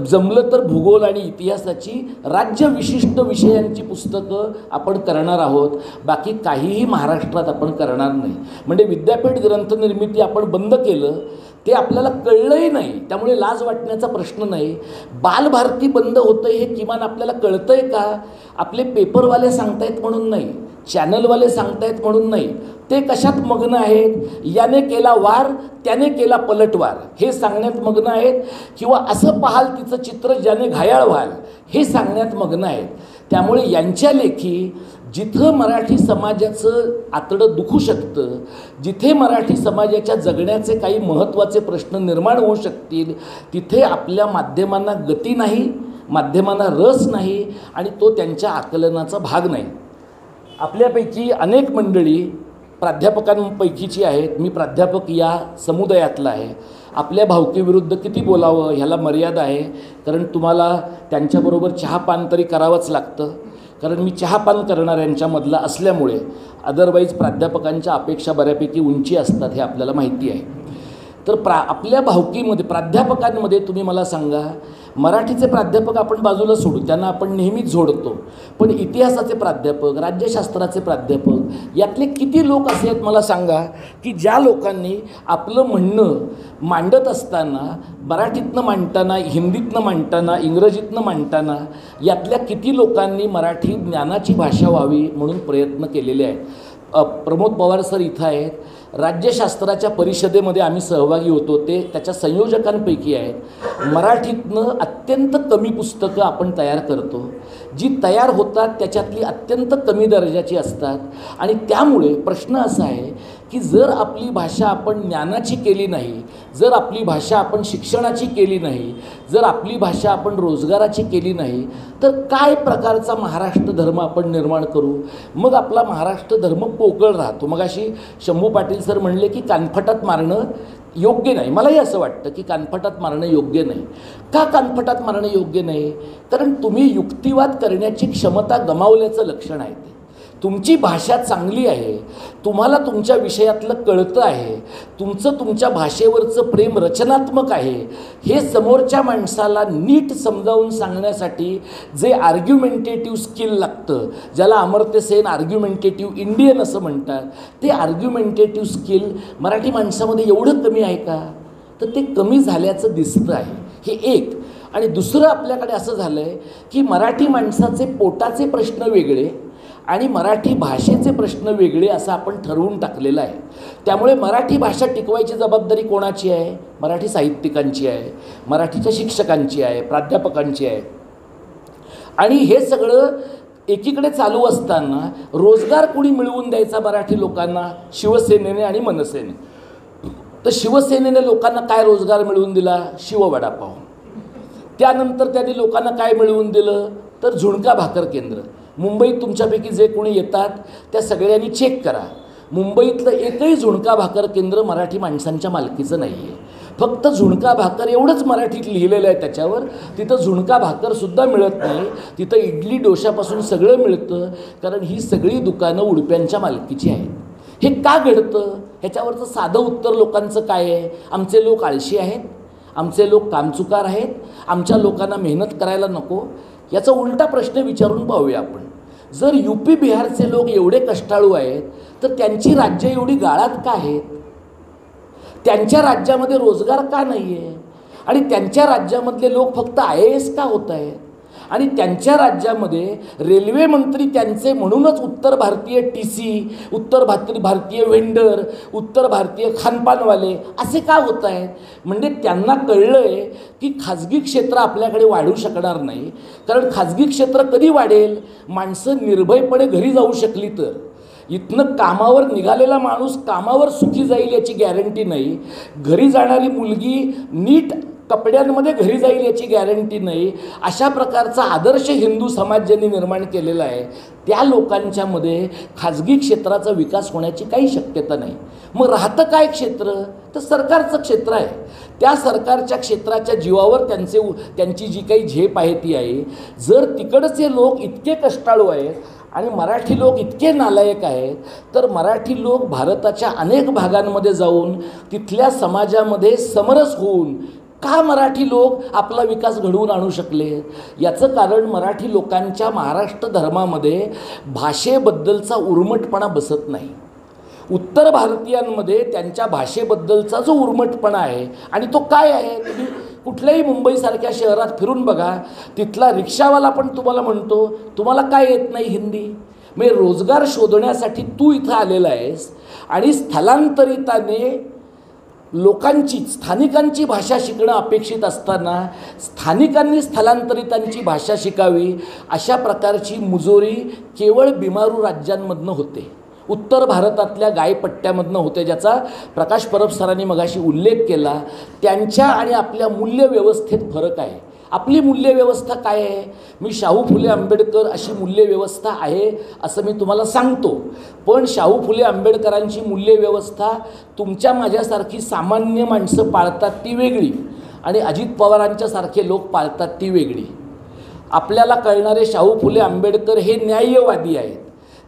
जमलं तर भूगोल आणि इतिहासाची राज्य विशिष्ट विषयांची पुस्तकं आपण करणार आहोत. बाकी काहीही महाराष्ट्रात आपण करणार नाही. म्हणजे विद्यापीठ ग्रंथनिर्मिती आपण बंद केलं ते आपल्याला कळलंही नाही, त्यामुळे लाज वाटण्याचा प्रश्न नाही. बालभारती बंद होतं हे किमान आपल्याला कळतं आहे का? आपले पेपरवाले सांगतायत म्हणून नाही, चॅनलवाले सांगतायत म्हणून नाही. ते कशात मग्न आहेत? याने केला वार त्याने केला पलटवार हे सांगण्यात मग्न आहेत, किंवा असं पाहाल तिचं चित्र ज्याने घायाळ व्हाल हे सांगण्यात मग्न आहेत. त्यामुळे यांच्या लेखी जिथं मराठी समाजाचं आतडं दुखू शकतं, जिथे मराठी समाजाच्या जगण्याचे काही महत्त्वाचे प्रश्न निर्माण होऊ शकतील, तिथे आपल्या माध्यमांना गती नाही, माध्यमांना रस नाही आणि तो त्यांच्या आकलनाचा भाग नाही. आपल्यापैकी अनेक मंडळी प्राध्यापकांपैकीची आहेत. मी प्राध्यापक या समुदायातला आहे. आपल्या भावकीविरुद्ध किती बोलावं ह्याला मर्यादा आहे, कारण तुम्हाला त्यांच्याबरोबर चहापान तरी करावंच लागतं, कारण मी चहापान करणाऱ्यांच्यामधला असल्यामुळे. अदरवाईज प्राध्यापकांच्या अपेक्षा बऱ्यापैकी उंची असतात हे आपल्याला माहिती आहे. तर आपल्या भावकीमध्ये प्राध्यापकांमध्ये तुम्ही मला सांगा, मराठीचे प्राध्यापक आपण बाजूला सोडू, त्यांना आपण नेहमीच जोडतो, पण इतिहासाचे प्राध्यापक, राज्यशास्त्राचे प्राध्यापक यातले किती लोक असे आहेत मला सांगा की ज्या लोकांनी आपलं म्हणणं मांडत असताना, मराठीतनं मांडताना, हिंदीतनं मांडताना, इंग्रजीतनं मांडताना यातल्या किती लोकांनी मराठी ज्ञानाची भाषा व्हावी म्हणून प्रयत्न केलेले आहेत. प्रमोद पवार सर इथं आहेत. राज्यशास्त्राच्या परिषदेमध्ये आम्ही सहभागी होतो, ते त्याच्या संयोजकांपैकी आहेत. मराठीतनं अत्यंत कमी पुस्तकं आपण तयार करतो, जी तयार होतात त्याच्यातली अत्यंत कमी दर्जाची असतात. आणि त्यामुळे प्रश्न असा आहे की जर आपली भाषा आपण ज्ञानाची केली नाही, जर आपली भाषा आपण शिक्षणाची केली नाही, जर आपली भाषा आपण रोजगाराची केली नाही, तर काय प्रकारचा महाराष्ट्र धर्म आपण निर्माण करू? मग आपला महाराष्ट्र धर्म पोकळ राहतो. मग अशी शंभू पाटील सर म्हणले की कानफटात मारणं योग्य नाही. मलाही असं वाटतं की कानफटात मारणं योग्य नाही. का कानफटात मारणं योग्य नाही? कारण तुम्ही युक्तिवाद करण्याची क्षमता गमावल्याचं लक्षण आहे. ते तुमची भाषा चांगली आहे, तुम्हाला तुमच्या विषयातलं कळतं आहे, तुमचं तुमच्या भाषेवरचं प्रेम रचनात्मक आहे, हे समोरच्या माणसाला नीट समजावून सांगण्यासाठी जे आर्ग्युमेंटेटिव्ह स्किल लागतं, ज्याला अमर्त्य सेन आर्ग्युमेंटेटिव्ह इंडियन असं म्हणतात, ते आर्ग्युमेंटेटिव्ह स्किल मराठी माणसामध्ये एवढं कमी आहे का? तर ते कमी झाल्याचं दिसतं आहे. हे एक. आणि दुसरं आपल्याकडे असं झालं आहे की मराठी माणसाचे पोटाचे प्रश्न वेगळे आणि मराठी भाषेचे प्रश्न वेगळे असं आपण ठरवून टाकलेलं आहे. त्यामुळे मराठी भाषा टिकवायची जबाबदारी कोणाची आहे? मराठी साहित्यिकांची आहे, मराठीच्या शिक्षकांची आहे, प्राध्यापकांची आहे. आणि हे सगळं एकीकडे चालू असताना रोजगार कुणी मिळवून द्यायचा मराठी लोकांना? शिवसेनेने आणि मनसेने. तर शिवसेनेने लोकांना काय रोजगार मिळवून दिला? शिववडापाव. त्यानंतर त्यांनी लोकांना काय मिळवून दिलं? तर झुणका भाकर केंद्र. मुंबईत तुमच्यापैकी जे कोणी येतात त्या सगळ्यांनी चेक करा, मुंबईतलं एकही झुणका भाकर केंद्र मराठी माणसांच्या मालकीचं नाही आहे. फक्त झुणका भाकर एवढंच मराठीत लिहिलेलं आहे त्याच्यावर. तिथं झुणका भाकरसुद्धा मिळत नाही, तिथं इडली डोशापासून सगळं मिळतं, कारण ही सगळी दुकानं उडप्यांच्या मालकीची आहेत. हे का घडतं? ह्याच्यावरचं साधं उत्तर लोकांचं काय आहे? आमचे लोक आळशी आहेत, आमचे लोक कामचुकार आहेत, आमच्या लोकांना मेहनत करायला नको. याचा उलटा प्रश्न विचारून पाहूया आपण. जर UP बिहारचे लोक एवढे कष्टाळू आहेत तर त्यांची राज्य एवढी गाळात का आहेत? त्यांच्या राज्यामध्ये रोजगार का नाही आहे? आणि त्यांच्या राज्यामधले लोक फक्त IAS का होत आहेत? आणि त्यांच्या राज्यामध्ये रेल्वे मंत्री त्यांचे म्हणूनच उत्तर भारतीय TC, उत्तर भारतीय वेंडर, उत्तर भारतीय खानपानवाले असे का होत आहेत? म्हणजे त्यांना कळलं आहे की खाजगी क्षेत्र आपल्याकडे वाढू शकणार नाही. कारण खाजगी क्षेत्र कधी वाढेल? माणसं निर्भयपणे घरी जाऊ शकली तर. इथनं कामावर निघालेला माणूस कामावर सुखी जाईल याची गॅरंटी नाही. घरी जाणारी मुलगी नीट कपड्यांमध्ये घरी जाईल याची गॅरंटी नाही. अशा प्रकारचा आदर्श हिंदू समाज ज्यांनी निर्माण केलेला आहे त्या लोकांच्यामध्ये खाजगी क्षेत्राचा विकास होण्याची काही शक्यता नाही. मग राहतं काय क्षेत्र? तर सरकारचं क्षेत्र आहे. त्या सरकारच्या क्षेत्राच्या जीवावर त्यांची जी काही झेप आहे ती आहे. जर तिकडचे लोक इतके कष्टाळू आहेत आणि मराठी लोक इतके नालायक आहेत, तर मराठी लोक भारताच्या अनेक भागांमध्ये जाऊन तिथल्या समाजामध्ये समरस होऊन का मराठी लोक आपला विकास घडवून आणू शकले? याचं कारण मराठी लोकांच्या महाराष्ट्र धर्मामध्ये भाषेबद्दलचा उर्मटपणा बसत नाही. उत्तर भारतीयांमध्ये त्यांच्या भाषेबद्दलचा जो उर्मटपणा आहे, आणि तो काय आहे? तुम्ही कुठल्याही मुंबईसारख्या शहरात फिरून बघा, तिथला रिक्षावाला पण तुम्हाला म्हणतो तुम्हाला काय येत नाही हिंदी? म्हणजे रोजगार शोधण्यासाठी तू इथं आलेला आहेस आणि स्थलांतरिताने लोकांची स्थानिकांची भाषा शिकणं अपेक्षित असताना स्थानिकांनी स्थलांतरितांची भाषा शिकावी अशा प्रकारची मुजोरी केवळ बिमारू राज्यांमधनं होते, उत्तर भारतातल्या गायपट्ट्यामधनं होते, ज्याचा प्रकाश परब सरांनी मगाशी उल्लेख केला. त्यांच्या आणि आपल्या मूल्यव्यवस्थेत फरक आहे. आपली मूल्यव्यवस्था काय आहे? मी शाहू फुले आंबेडकर अशी मूल्यव्यवस्था आहे असं मी तुम्हाला सांगतो, पण शाहू फुले आंबेडकरांची मूल्यव्यवस्था तुमच्या माझ्यासारखी सामान्य माणसं पाळतात ती वेगळी आणि अजित पवारांच्यासारखे लोक पाळतात ती वेगळी. आपल्याला कळणारे शाहू फुले आंबेडकर हे न्याय्यवादी आहेत,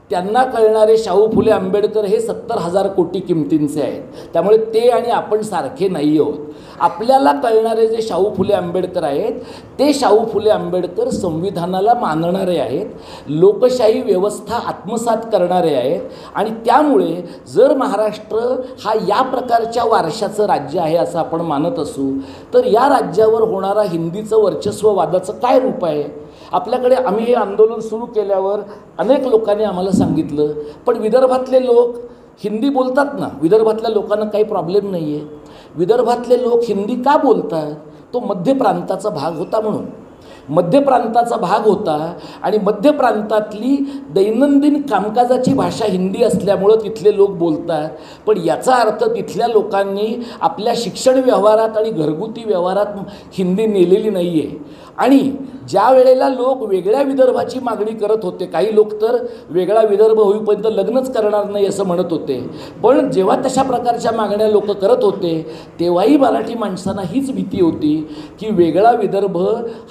त्यांना कळणारे शाहू फुले आंबेडकर हे 70,000 कोटी किमतींचे आहेत. त्यामुळे ते आणि आपण सारखे नाही आहोत. आपल्याला कळणारे जे शाहू फुले आंबेडकर आहेत ते शाहू फुले आंबेडकर संविधानाला मानणारे आहेत, लोकशाही व्यवस्था आत्मसात करणारे आहेत. आणि त्यामुळे जर महाराष्ट्र हा या प्रकारच्या वारशाचं राज्य आहे असं आपण मानत असू, तर या राज्यावर होणारा हिंदीचं वर्चस्व वादाचं काय रूप आहे? आपल्याकडे आम्ही हे आंदोलन सुरू केल्यावर अनेक लोकांनी आम्हाला सांगितलं, पण विदर्भातले लोक हिंदी बोलतात ना, विदर्भातल्या लोकांना काही प्रॉब्लेम नाही आहे. विदर्भातले लोक हिंदी का बोलतात? तो मध्य प्रांताचा भाग होता म्हणून. मध्य प्रांताचा भाग होता आणि मध्य प्रांतातली दैनंदिन कामकाजाची भाषा हिंदी असल्यामुळं तिथले लोक बोलतात. पण याचा अर्थ तिथल्या लोकांनी आपल्या शिक्षण व्यवहारात आणि घरगुती व्यवहारात हिंदी नेलेली नाही आहे. आणि ज्या वेळेला लोक वेगळ्या विदर्भाची मागणी करत होते, काही लोक तर वेगळा विदर्भ होईपर्यंत लग्नच करणार नाही असं म्हणत होते, पण जेव्हा तशा प्रकारच्या मागण्या लोक करत होते तेव्हाही मराठी माणसांना हीच भीती होती की वेगळा विदर्भ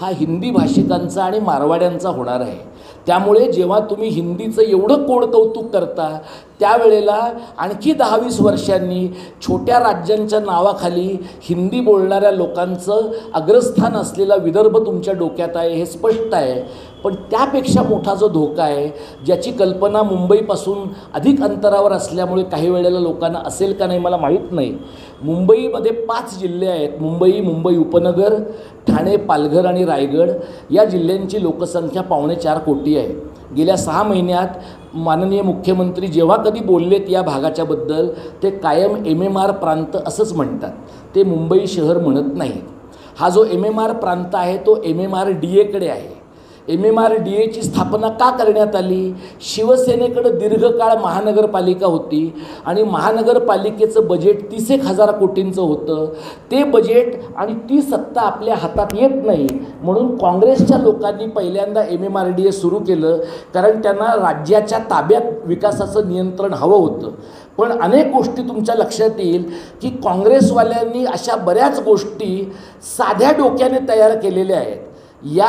हा हिंदी भाषिकांचा आणि मारवाड्यांचा होणार आहे. त्यामुळे जेव्हा तुम्ही हिंदीचं एवढं कोड कौतुक करता त्यावेळेला आणखी 10-20 वर्षांनी छोट्या राज्यांच्या नावाखाली हिंदी बोलणाऱ्या लोकांचं अग्रस्थान असलेला विदर्भ तुमच्या डोक्यात आहे हे स्पष्ट आहे. पण त्यापेक्षा मोठा जो धोका आहे, ज्याची कल्पना मुंबईपासून अधिक अंतरावर असल्यामुळे काही वेळेला लोकांना असेल का नाही मला माहीत नाही. मुंबईमध्ये 5 जिल्हे आहेत, मुंबई उपनगर, ठाणे, पालघर आणि रायगड. या जिल्ह्यांची लोकसंख्या 4.25 कोटी आहे. गेल्या 6 महिन्यात माननीय मुख्यमंत्री जेव्हा कधी बोललेत या भागाच्याबद्दल ते कायम MMR प्रांत असंच म्हणतात, ते मुंबई शहर म्हणत नाहीत. हा जो MMR प्रांत आहे तो MMRDAकडे आहे. MMRDAची स्थापना का करण्यात आली? शिवसेनेकडं दीर्घकाळ महानगरपालिका होती आणि महानगरपालिकेचं बजेट 30,000 कोटींचं होतं. ते बजेट आणि ती सत्ता आपल्या हातात येत नाही म्हणून काँग्रेसच्या लोकांनी पहिल्यांदा MMRDA सुरू केलं, कारण त्यांना राज्याच्या ताब्यात विकासाचं नियंत्रण हवं होतं. पण अनेक गोष्टी तुमच्या लक्षात येईल की काँग्रेसवाल्यांनी अशा बऱ्याच गोष्टी साध्या डोक्याने तयार केलेल्या आहेत. या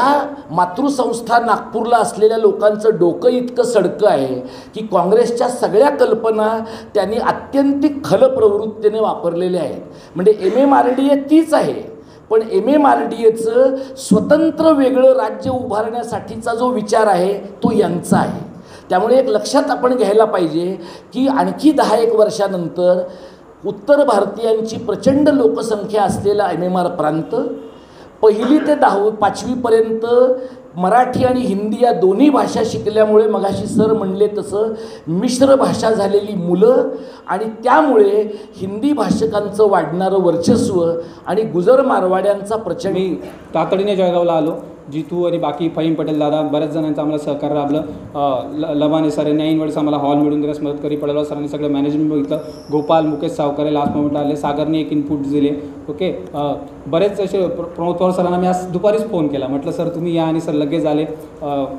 मातृसंस्था नागपूरला असलेल्या लोकांचं डोकं इतकं सडकं आहे की काँग्रेसच्या सगळ्या कल्पना त्यांनी अत्यंतिक खल प्रवृत्तीने वापरलेल्या आहेत. म्हणजे MMRDA तीच आहे, पण MMRDAचं स्वतंत्र वेगळं राज्य उभारण्यासाठीचा जो विचार आहे तो यांचा आहे. त्यामुळे एक लक्षात आपण घ्यायला पाहिजे की आणखी 10-1 वर्षानंतर उत्तर भारतीयांची प्रचंड लोकसंख्या असलेला MMR प्रांत 1ली ते 5वीपर्यंत मराठी आणि हिंदी या दोन्ही भाषा शिकल्यामुळे मगाशी सर म्हणले तसं मिश्र भाषा झालेली मुलं आणि त्यामुळे हिंदी भाषकांचं वाढणारं वर्चस्व आणि गुजर मारवाड्यांचा प्रचंड. मी तातडीने जळगावला आलो. जितू आणि बाकी फहीम पटेल दादा बऱ्याच जणांचं आम्हाला सहकार्य लाभलं. लबाने सर यांनी ऐन वेळेस आम्हाला हॉल मिळून देण्यास मदत करी. पडवला सरांनी सगळं मॅनेजमेंट बघितलं. गोपाल मुकेश सावकारे लास्ट मोमेंटला आले. सागरने एक इनपुट दिले. ओके, बरेच असे प्रमोद पवार सरांना मी आज दुपारीच फोन केला. म्हटलं सर तुम्ही या, आणि सर लगेच आले.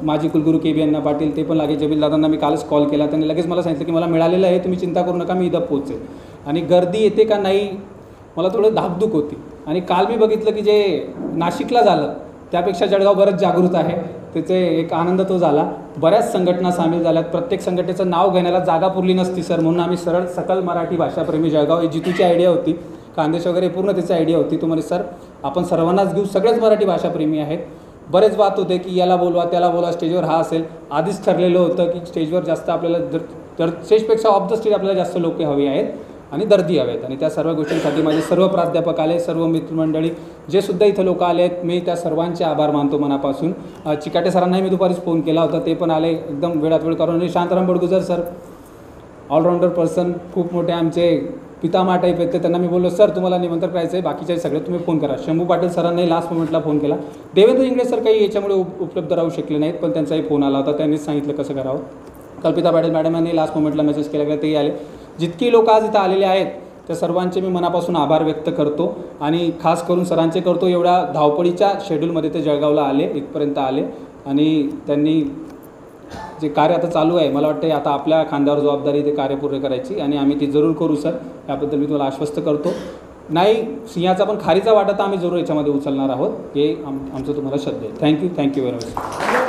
माजी कुलगुरू KB अण्णा पाटील ते पण लागेल. जबील दादांना मी कालच कॉल केला. त्यांनी लगेच मला सांगितलं की मला मिळालेलं आहे, तुम्ही चिंता करू नका, मी इथं पोहोचेल. आणि गर्दी येते का नाही मला थोडं धाकधूक होती. आणि काल मी बघितलं की जे नाशिकला झालं त्यापेक्षा जळगाव बरंच जागृत आहे. त्याचे एक आनंद तो झाला. बऱ्याच संघटना सामील झाल्यात. प्रत्येक संघटनेचं नाव घेण्याला जागा पुरली नसती सर, म्हणून आम्ही सरळ सकल मराठी भाषाप्रेमी जळगाव ही जितूची आयडिया होती. खानदेश वगैरे पूर्ण त्याची आयडिया होती. तुम्हाला सर आपण सर्वांनाच घेऊ, सगळेच मराठी भाषाप्रेमी आहेत. बरेच बात होते की याला बोलवा त्याला बोलवा, स्टेजवर हा असेल. आधीच ठरलेलं होतं की स्टेजवर जास्त आपल्याला तर स्टेजपेक्षा ऑफ द स्टेज आपल्याला जास्त लोक हवी आहेत आणि दर्दी हवेत. आणि त्या सर्व गोष्टींसाठी माझे सर्व प्राध्यापक आले, सर्व मित्रमंडळी जे सुद्धा इथं लोक आले आहेत, मी त्या सर्वांचे आभार मानतो मनापासून. चिकाटे सरांनाही मी दुपारीच फोन केला होता, ते पण आले एकदम वेळात वेळ करून. आणि Shantaram Badgujar sir allrounder person, खूप मोठे आमचे पितामहा टाईप आहेत. त्यांना मी बोललो सर तुम्हाला निमंत्रण करायचं आहे, बाकीचे सगळे तुम्ही फोन करा. शंभू पाटील सरांनाही लास्ट मोमेंटला फोन केला. देवेंद्र इंगळे सर काही याच्यामुळे उपलब्ध राहू शकले नाहीत, पण त्यांचाही फोन आला होता, त्यांनीच सांगितलं कसं करावं. कल्पिता पाटील मॅडमांनी लास्ट मोमेंटला मेसेज केला की तेही आले. जितकी लोक आज इथं आलेले आहेत त्या सर्वांचे मी मनापासून आभार व्यक्त करतो आणि खास करून सरांचे करतो. एवढ्या धावपळीच्या शेड्यूलमध्ये ते जळगावला आले, इथपर्यंत आले आणि त्यांनी जे कार्य आता चालू आहे मला वाटतं आता आपल्या खांद्यावर जबाबदारी ते कार्य पूर्ण करायची आणि आम्ही ती जरूर करू सर. याबद्दल मी तुम्हाला आश्वस्त करतो. नाही सिंहाचा पण खारीचा वाटा तर आम्ही जरूर याच्यामध्ये उचलणार आहोत, हे आमचं तुम्हाला श्रद्धा आहे. Thank you very much.